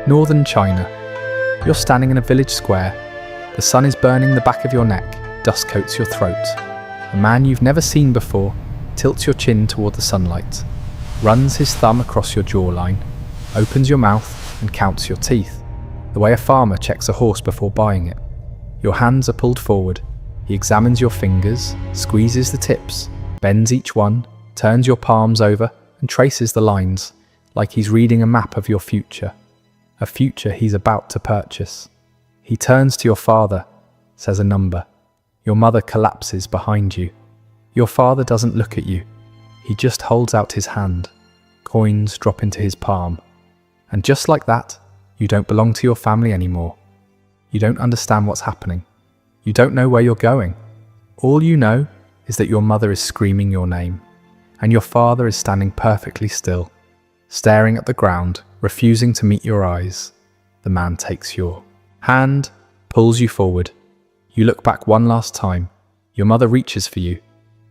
Northern China. You're standing in a village square. The sun is burning the back of your neck, dust coats your throat. A man you've never seen before tilts your chin toward the sunlight, runs his thumb across your jawline, opens your mouth and counts your teeth, the way a farmer checks a horse before buying it. Your hands are pulled forward. He examines your fingers, squeezes the tips, bends each one, turns your palms over and traces the lines, like he's reading a map of your future, a future he's about to purchase. He turns to your father, says a number. Your mother collapses behind you. Your father doesn't look at you. He just holds out his hand. Coins drop into his palm. And just like that, you don't belong to your family anymore. You don't understand what's happening. You don't know where you're going. All you know is that your mother is screaming your name, and your father is standing perfectly still, staring at the ground, refusing to meet your eyes. The man takes your hand, pulls you forward. You look back one last time. Your mother reaches for you.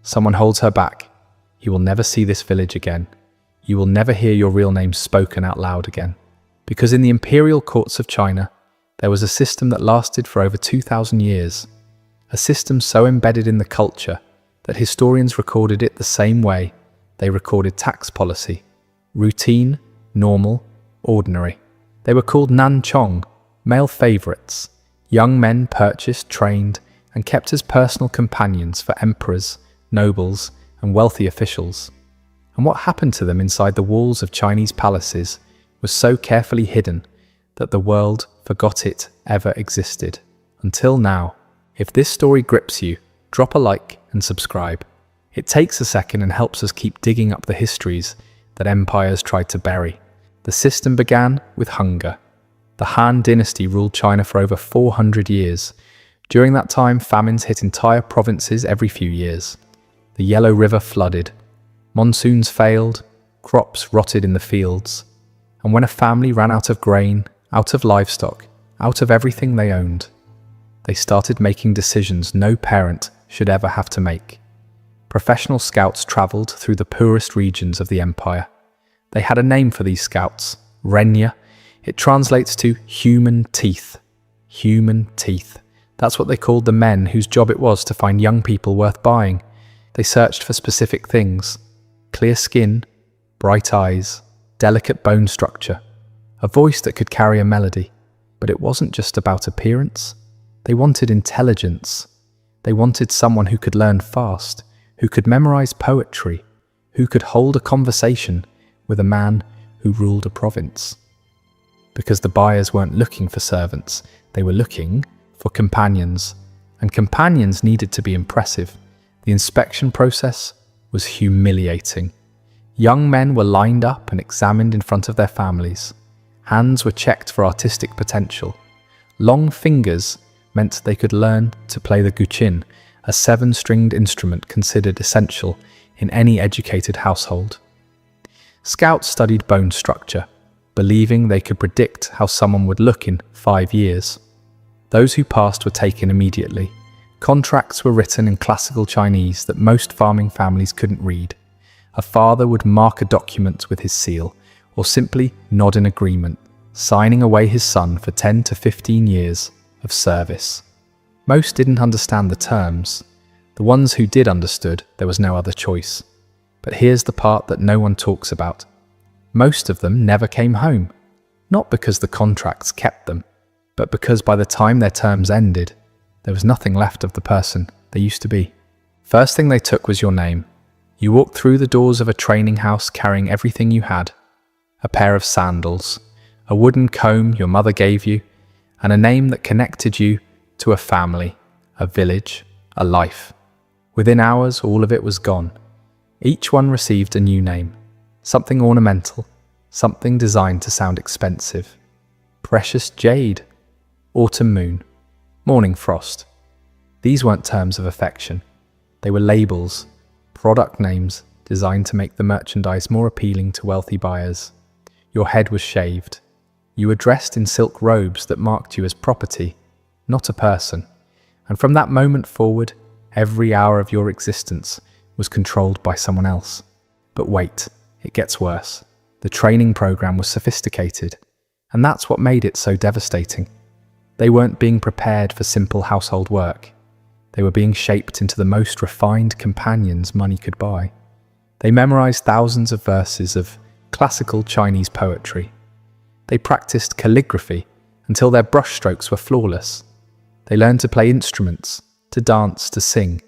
Someone holds her back. You will never see this village again. You will never hear your real name spoken out loud again. Because in the imperial courts of China, there was a system that lasted for over 2,000 years. A system so embedded in the culture that historians recorded it the same way they recorded tax policy. Routine, normal, ordinary. They were called nan chong, male favorites. Young men purchased, trained, and kept as personal companions for emperors, nobles, and wealthy officials. And what happened to them inside the walls of Chinese palaces was so carefully hidden that the world forgot it ever existed. Until now. If this story grips you, drop a like and subscribe. It takes a second and helps us keep digging up the histories that empires tried to bury. The system began with hunger. The Han Dynasty ruled China for over 400 years. During that time, famines hit entire provinces every few years. The Yellow River flooded. Monsoons failed. Crops rotted in the fields. And when a family ran out of grain, out of livestock, out of everything they owned, they started making decisions no parent should ever have to make. Professional scouts traveled through the poorest regions of the empire. They had a name for these scouts, Renya. It translates to human teeth. Human teeth. That's what they called the men whose job it was to find young people worth buying. They searched for specific things: clear skin, bright eyes, delicate bone structure, a voice that could carry a melody. But it wasn't just about appearance. They wanted intelligence. They wanted someone who could learn fast, who could memorize poetry, who could hold a conversation with a man who ruled a province. Because the buyers weren't looking for servants, they were looking for companions, and companions needed to be impressive. The inspection process was humiliating. Young men were lined up and examined in front of their families. Hands were checked for artistic potential. Long fingers meant they could learn to play the guqin, a 7-stringed instrument considered essential in any educated household. Scouts studied bone structure, believing they could predict how someone would look in 5 years. Those who passed were taken immediately. Contracts were written in classical Chinese that most farming families couldn't read. A father would mark a document with his seal, or simply nod in agreement, signing away his son for 10 to 15 years of service. Most didn't understand the terms. The ones who did understood there was no other choice. But here's the part that no one talks about. Most of them never came home, not because the contracts kept them, but because by the time their terms ended, there was nothing left of the person they used to be. First thing they took was your name. You walked through the doors of a training house carrying everything you had: a pair of sandals, a wooden comb your mother gave you, and a name that connected you to a family, a village, a life. Within hours, all of it was gone. Each one received a new name, something ornamental, something designed to sound expensive. Precious jade, autumn moon, morning frost. These weren't terms of affection. They were labels, product names designed to make the merchandise more appealing to wealthy buyers. Your head was shaved. You were dressed in silk robes that marked you as property, not a person. And from that moment forward, every hour of your existence was controlled by someone else. But wait, it gets worse. The training program was sophisticated. And that's what made it so devastating. They weren't being prepared for simple household work. They were being shaped into the most refined companions money could buy. They memorized thousands of verses of classical Chinese poetry. They practiced calligraphy until their brushstrokes were flawless. They learned to play instruments, to dance, to sing.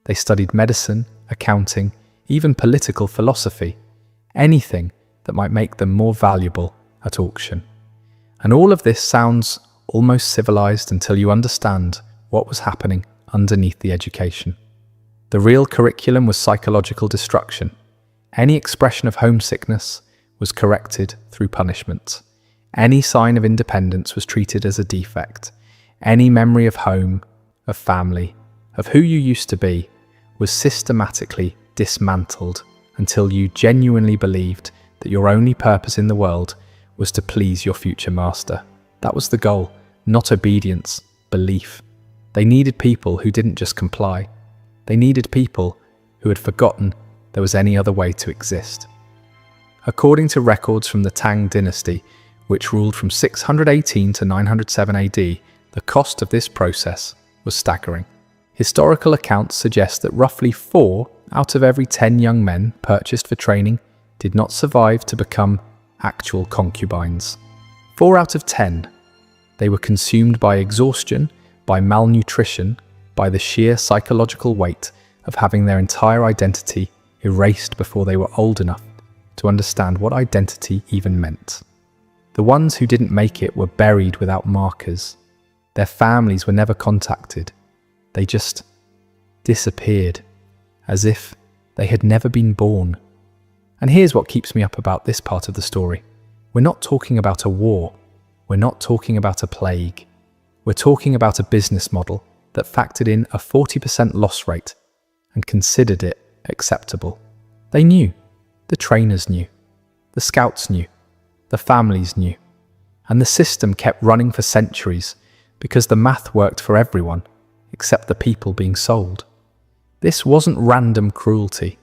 They studied medicine, accounting, even political philosophy, anything that might make them more valuable at auction. And all of this sounds almost civilized until you understand what was happening underneath the education. The real curriculum was psychological destruction. Any expression of homesickness was corrected through punishment. Any sign of independence was treated as a defect. Any memory of home, of family, of who you used to be, was systematically dismantled until you genuinely believed that your only purpose in the world was to please your future master. That was the goal, not obedience, belief. They needed people who didn't just comply. They needed people who had forgotten there was any other way to exist. According to records from the Tang Dynasty, which ruled from 618 to 907 AD, the cost of this process was staggering. Historical accounts suggest that roughly 4 out of every 10 young men purchased for training did not survive to become actual concubines. 4 out of 10. They were consumed by exhaustion, by malnutrition, by the sheer psychological weight of having their entire identity erased before they were old enough to understand what identity even meant. The ones who didn't make it were buried without markers. Their families were never contacted. They just disappeared, as if they had never been born. And here's what keeps me up about this part of the story. We're not talking about a war. We're not talking about a plague. We're talking about a business model that factored in a 40% loss rate and considered it acceptable. They knew. The trainers knew. The scouts knew. The families knew. And the system kept running for centuries because the math worked for everyone except the people being sold. This wasn't random cruelty.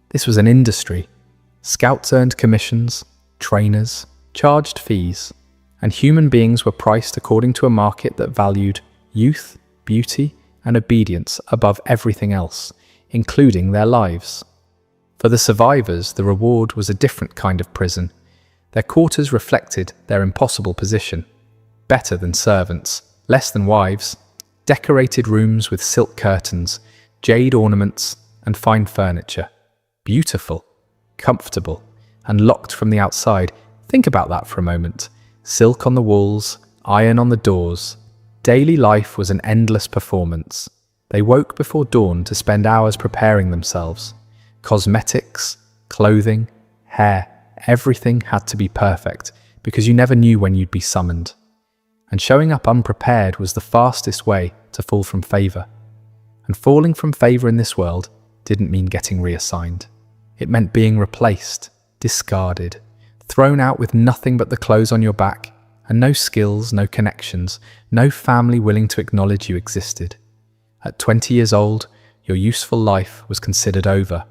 This was an industry. Scouts earned commissions, trainers charged fees, and human beings were priced according to a market that valued youth, beauty, and obedience above everything else, including their lives. For the survivors, the reward was a different kind of prison. Their quarters reflected their impossible position. Better than servants, less than wives, decorated rooms with silk curtains, jade ornaments, and fine furniture. Beautiful, comfortable, and locked from the outside. Think about that for a moment. Silk on the walls, iron on the doors. Daily life was an endless performance. They woke before dawn to spend hours preparing themselves. Cosmetics, clothing, hair, everything had to be perfect because you never knew when you'd be summoned. And showing up unprepared was the fastest way to fall from favor. And falling from favor in this world didn't mean getting reassigned. It meant being replaced, discarded, thrown out with nothing but the clothes on your back, and no skills, no connections, no family willing to acknowledge you existed. At 20 years old, your useful life was considered over.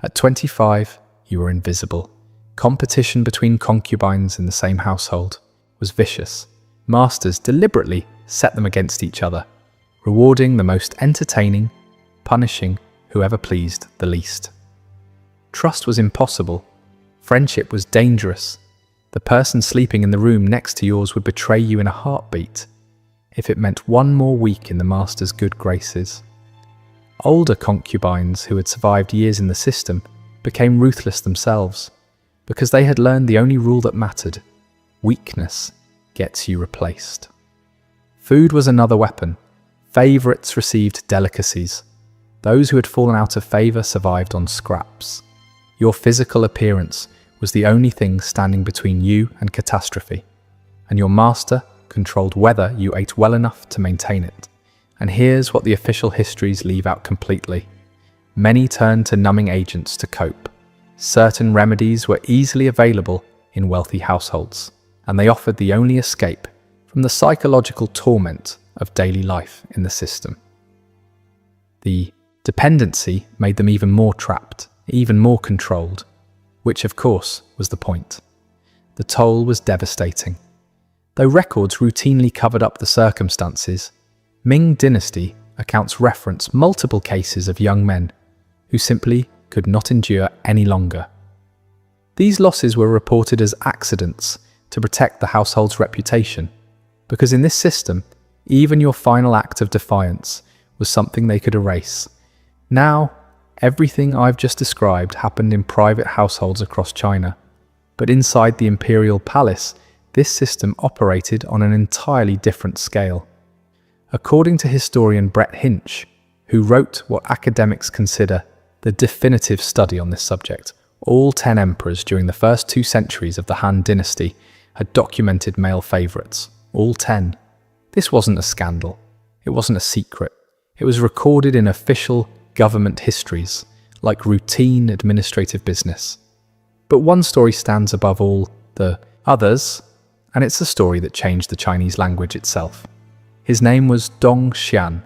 At 25, you were invisible. Competition between concubines in the same household was vicious. Masters deliberately set them against each other, rewarding the most entertaining, punishing whoever pleased the least. Trust was impossible. Friendship was dangerous. The person sleeping in the room next to yours would betray you in a heartbeat if it meant one more week in the master's good graces. Older concubines who had survived years in the system became ruthless themselves because they had learned the only rule that mattered: weakness gets you replaced. Food was another weapon. Favorites received delicacies. Those who had fallen out of favor survived on scraps. Your physical appearance was the only thing standing between you and catastrophe, and your master controlled whether you ate well enough to maintain it. And here's what the official histories leave out completely. Many turned to numbing agents to cope. Certain remedies were easily available in wealthy households, and they offered the only escape from the psychological torment of daily life in the system. The dependency made them even more trapped, even more controlled, which of course was the point. The toll was devastating. Though records routinely covered up the circumstances, Ming Dynasty accounts reference multiple cases of young men who simply could not endure any longer. These losses were reported as accidents to protect the household's reputation, because in this system, even your final act of defiance was something they could erase. Now, everything I've just described happened in private households across China, but inside the imperial palace, this system operated on an entirely different scale. According to historian Brett Hinch, who wrote what academics consider the definitive study on this subject, all 10 emperors during the first 2 centuries of the Han Dynasty had documented male favourites. All 10. This wasn't a scandal. It wasn't a secret. It was recorded in official government histories, like routine administrative business. But one story stands above all the others, and it's a story that changed the Chinese language itself. His name was Dong Xian.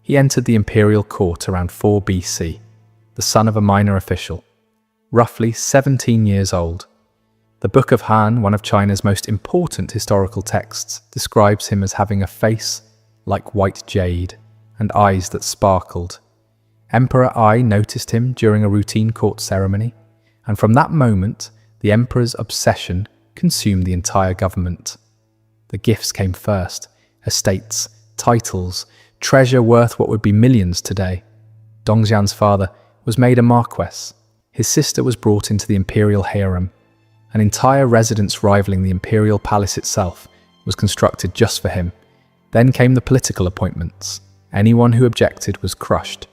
He entered the imperial court around 4 BC, the son of a minor official, roughly 17 years old. The Book of Han, one of China's most important historical texts, describes him as having a face like white jade and eyes that sparkled. Emperor Ai noticed him during a routine court ceremony, and from that moment, the emperor's obsession consumed the entire government. The gifts came first: estates, titles, treasure worth what would be millions today. Dongxian's father was made a marquess. His sister was brought into the imperial harem. An entire residence rivaling the imperial palace itself was constructed just for him. Then came the political appointments. Anyone who objected was crushed.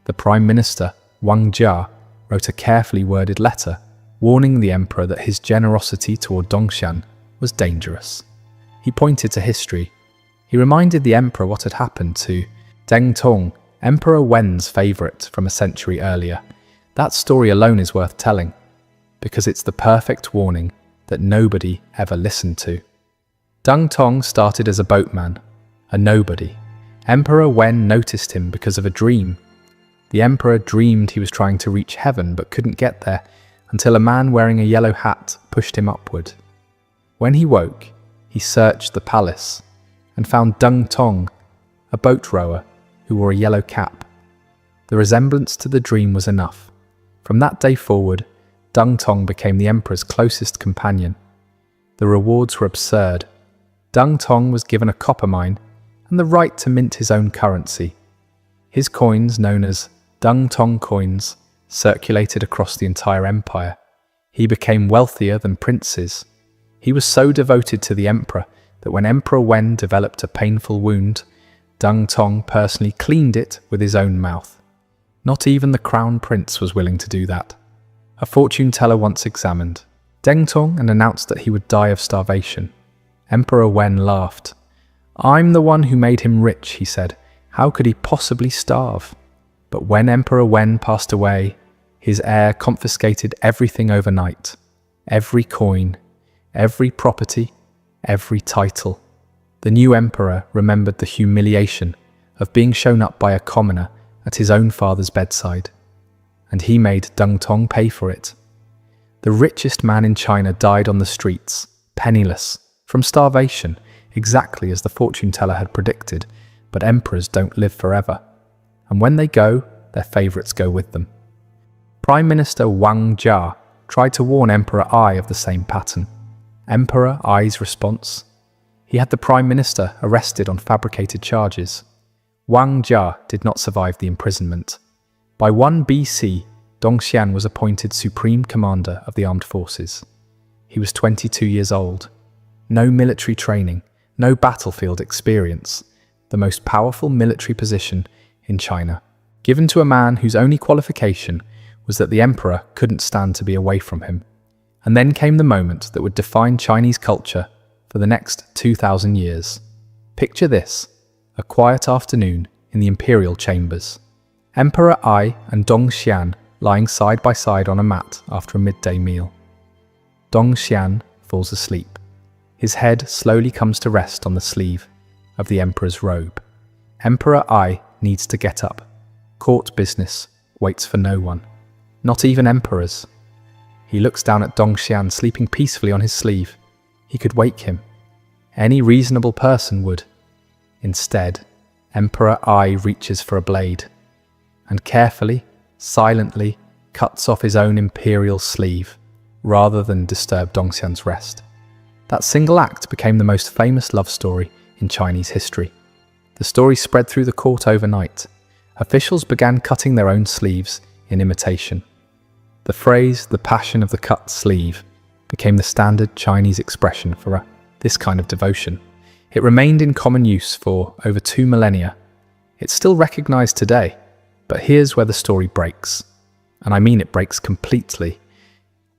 The Prime Minister, Wang Jia, wrote a carefully worded letter warning the emperor that his generosity toward Dongxian was dangerous. He pointed to history. He reminded the emperor what had happened to Deng Tong, Emperor Wen's favourite from a century earlier. That story alone is worth telling, because it's the perfect warning that nobody ever listened to. Deng Tong started as a boatman, a nobody. Emperor Wen noticed him because of a dream. The emperor dreamed he was trying to reach heaven but couldn't get there until a man wearing a yellow hat pushed him upward. When he woke, he searched the palace and found Deng Tong, a boat rower who wore a yellow cap. The resemblance to the dream was enough. From that day forward, Deng Tong became the emperor's closest companion. The rewards were absurd. Deng Tong was given a copper mine and the right to mint his own currency. His coins, known as Deng Tong coins, circulated across the entire empire. He became wealthier than princes. He was so devoted to the emperor that when Emperor Wen developed a painful wound, Deng Tong personally cleaned it with his own mouth. Not even the crown prince was willing to do that. A fortune teller once examined Deng Tong and announced that he would die of starvation. Emperor Wen laughed. "I'm the one who made him rich," he said. "How could he possibly starve?" But when Emperor Wen passed away, his heir confiscated everything overnight. Every coin, every property, every title. The new emperor remembered the humiliation of being shown up by a commoner at his own father's bedside, and he made Deng Tong pay for it. The richest man in China died on the streets, penniless, from starvation, exactly as the fortune teller had predicted, but emperors don't live forever, and when they go, their favourites go with them. Prime Minister Wang Jia tried to warn Emperor Ai of the same pattern. Emperor Ai's response? He had the Prime Minister arrested on fabricated charges. Wang Jia did not survive the imprisonment. By 1 BC, Dongxian was appointed Supreme Commander of the Armed Forces. He was 22 years old. No military training, no battlefield experience. The most powerful military position in China, given to a man whose only qualification was that the emperor couldn't stand to be away from him. And then came the moment that would define Chinese culture for the next 2,000 years. Picture this: a quiet afternoon in the imperial chambers. Emperor Ai and Dongxian lying side by side on a mat after a midday meal. Dongxian falls asleep. His head slowly comes to rest on the sleeve of the emperor's robe. Emperor Ai needs to get up. Court business waits for no one, not even emperors. He looks down at Dongxian sleeping peacefully on his sleeve. He could wake him. Any reasonable person would. Instead, Emperor Ai reaches for a blade and carefully, silently cuts off his own imperial sleeve rather than disturb Dongxian's rest. That single act became the most famous love story in Chinese history. The story spread through the court overnight. Officials began cutting their own sleeves in imitation. The phrase, "the passion of the cut sleeve," became the standard Chinese expression for this kind of devotion. It remained in common use for over 2 millennia. It's still recognized today, but here's where the story breaks. And I mean it breaks completely.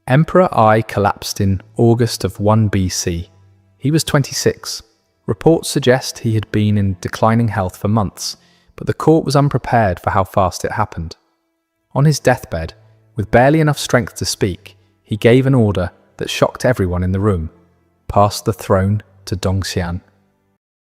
Emperor Ai collapsed in August of 1 BC. He was 26. Reports suggest he had been in declining health for months, but the court was unprepared for how fast it happened. On his deathbed, with barely enough strength to speak, he gave an order that shocked everyone in the room: pass the throne to Dongxian.